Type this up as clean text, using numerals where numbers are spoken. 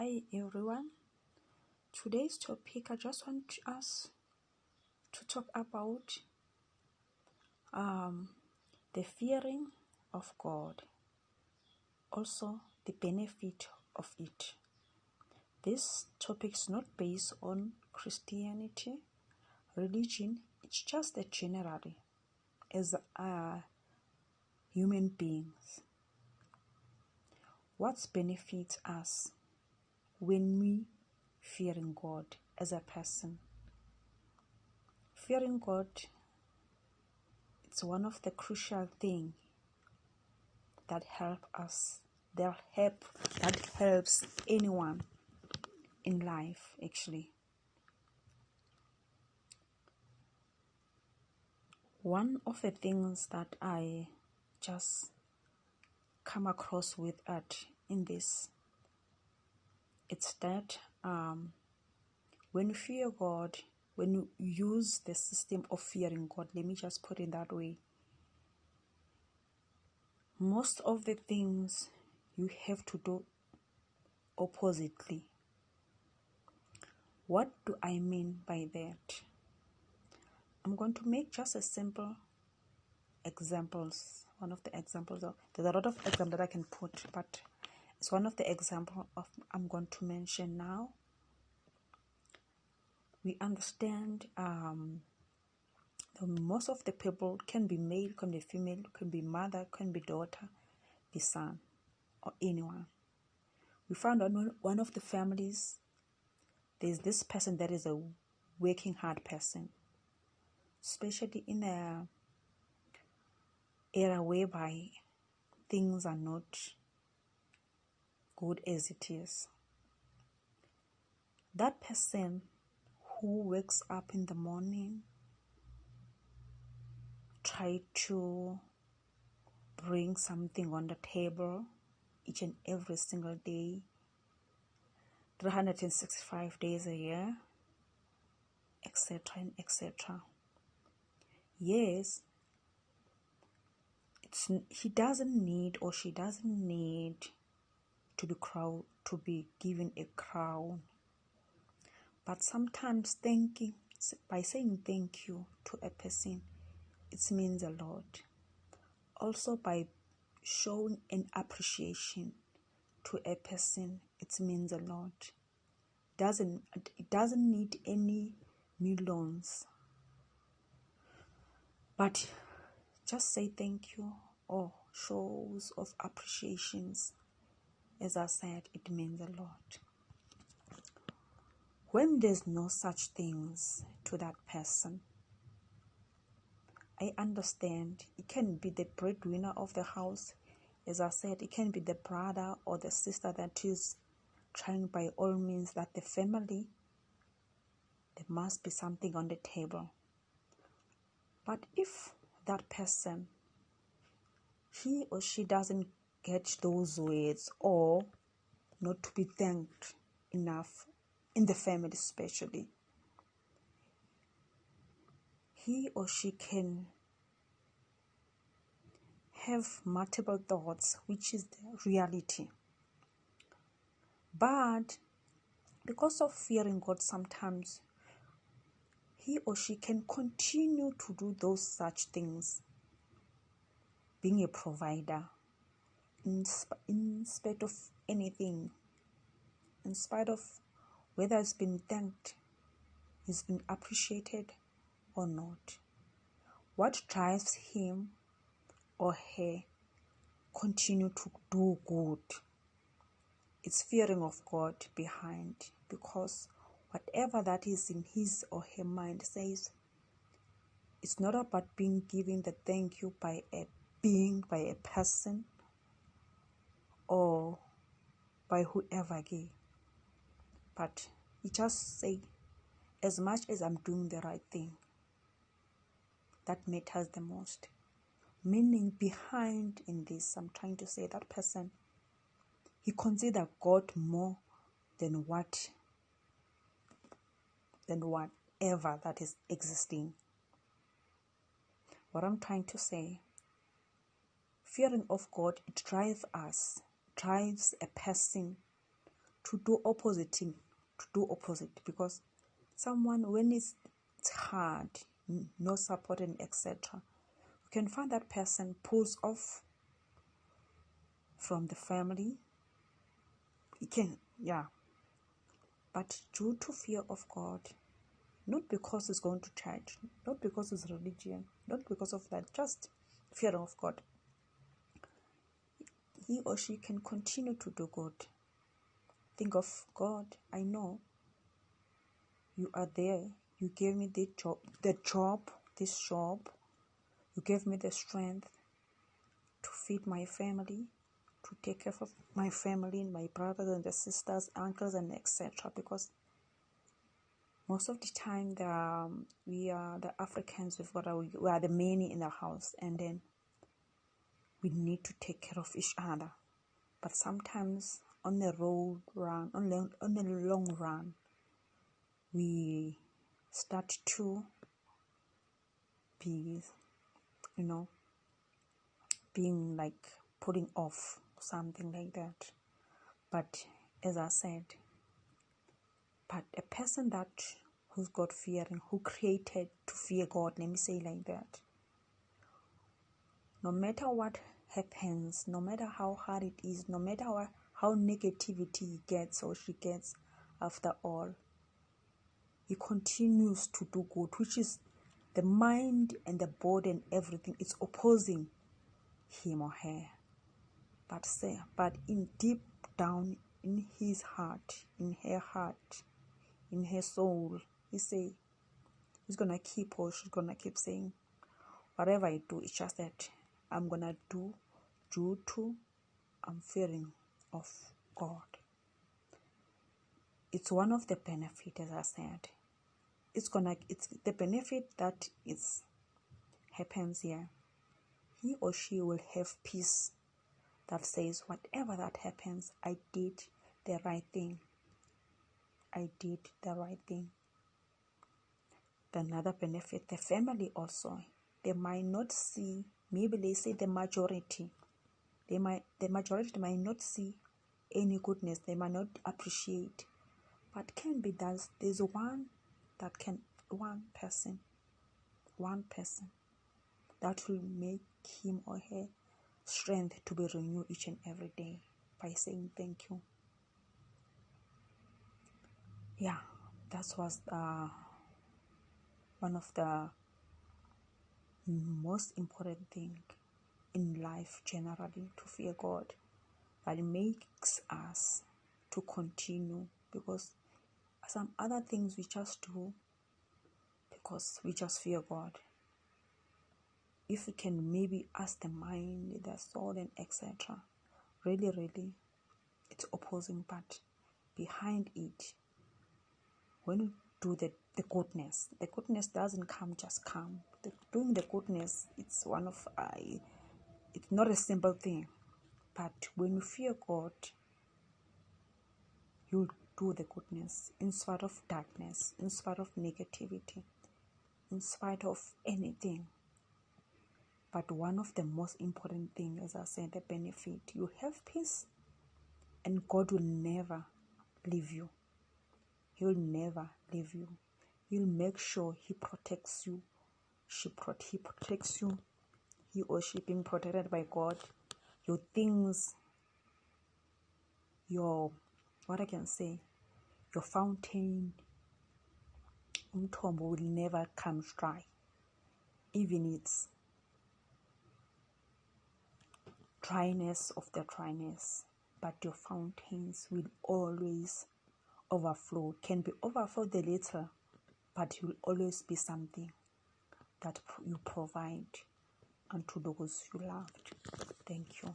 Hi everyone. Today's topic, I just want us to talk about the fearing of God, also the benefit of it. This topic is not based on Christianity, religion. It's just a generally as human beings. What benefits us when we fearing God as a person? Fearing God, it's one of the crucial things that helps anyone in life actually. One of the things that I just come across with in this, it's that when you fear God, when you use the system of fearing God, let me just put it that way, most of the things you have to do oppositely. What do I mean by that? I'm going to make just a simple examples. One of the examples there's a lot of examples that I can put, but it's one of the examples of I'm going to mention now. We understand most of the people can be male, can be female, can be mother, can be daughter, be son, or anyone. We found out one of the families, there's this person that is a working hard person, especially in a era whereby things are not good as it is. That person who wakes up in the morning, try to bring something on the table each and every single day, 365 days a year, etc. and etc. Yes, he doesn't need or she doesn't need to be given a crown, but sometimes by saying thank you to a person, it means a lot. Also, by showing an appreciation to a person, it means a lot. It doesn't need any millions, but just say thank you or shows of appreciations. As I said, it means a lot. When there's no such things to that person, I understand it can be the breadwinner of the house. As I said, it can be the brother or the sister that is trying by all means that the family, there must be something on the table. But if that person, he or she doesn't get those words or not to be thanked enough in the family especially, he or she can have multiple thoughts, which is the reality. But because of fearing God, sometimes he or she can continue to do those such things, being a provider, in spite of anything, in spite of whether it's been thanked, it's been appreciated or not. What drives him or her continue to do good? It's fearing of God behind, because whatever that is in his or her mind says, it's not about being given the thank you by a being, by a person, or by whoever again. But he just say, as much as I'm doing the right thing, that matters the most. Meaning behind in this, I'm trying to say that person, he consider God more than whatever that is existing. What I'm trying to say, fearing of God, it drives a person to do opposite, because someone, when it's hard, no support and etc., you can find that person pulls off from the family. It can, yeah, but due to fear of God, not because it's going to church, not because it's religion, not because of that, just fear of God, he or she can continue to do good. Think of God, I know you are there. You gave me this job. You gave me the strength to feed my family, to take care of my family, my brothers and the sisters, uncles and etc. Because most of the time, we are the Africans. We are the many in the house, and then we need to take care of each other. But sometimes on the long run, we start to be, being like putting off something like that. But as I said, but a person who's God fearing, who created to fear God, let me say like that, no matter what happens, no matter how hard it is, no matter how negativity he gets or she gets, after all, he continues to do good, which is the mind and the body and everything. It's opposing him or her. But in deep down in his heart, in her heart, in her soul, he's gonna keep, or she's gonna keep saying, whatever I do, it's just that I'm gonna do due to I'm fearing of God. It's one of the benefits, as I said. It's the benefit that happens here. He or she will have peace that says, whatever that happens, I did the right thing. I did the right thing. Another benefit, the family also, they might not see, maybe they say the majority might not see any goodness, they might not appreciate, but can be that there's one person that will make him or her strength to be renewed each and every day by saying thank you. Yeah, that was one of the most important thing in life generally, to fear God. That it makes us to continue, because some other things we just do because we just fear God. If we can maybe ask the mind, the soul and etc., really it's opposing, but behind it, when you do the goodness doesn't come. Doing the goodness, it's it's not a simple thing, but when you fear God, you'll do the goodness in spite of darkness, in spite of negativity, in spite of anything. But one of the most important things, as I said, the benefit, you have peace, and God will never leave you. He will never leave you. He'll make sure he protects you. He protects you. He or she being protected by God. Your things, your fountain, umthombo, will never come dry. Even its dryness, but your fountains will always overflow. Can be overflow the little, but it will always be something that you provide unto those you loved. Thank you.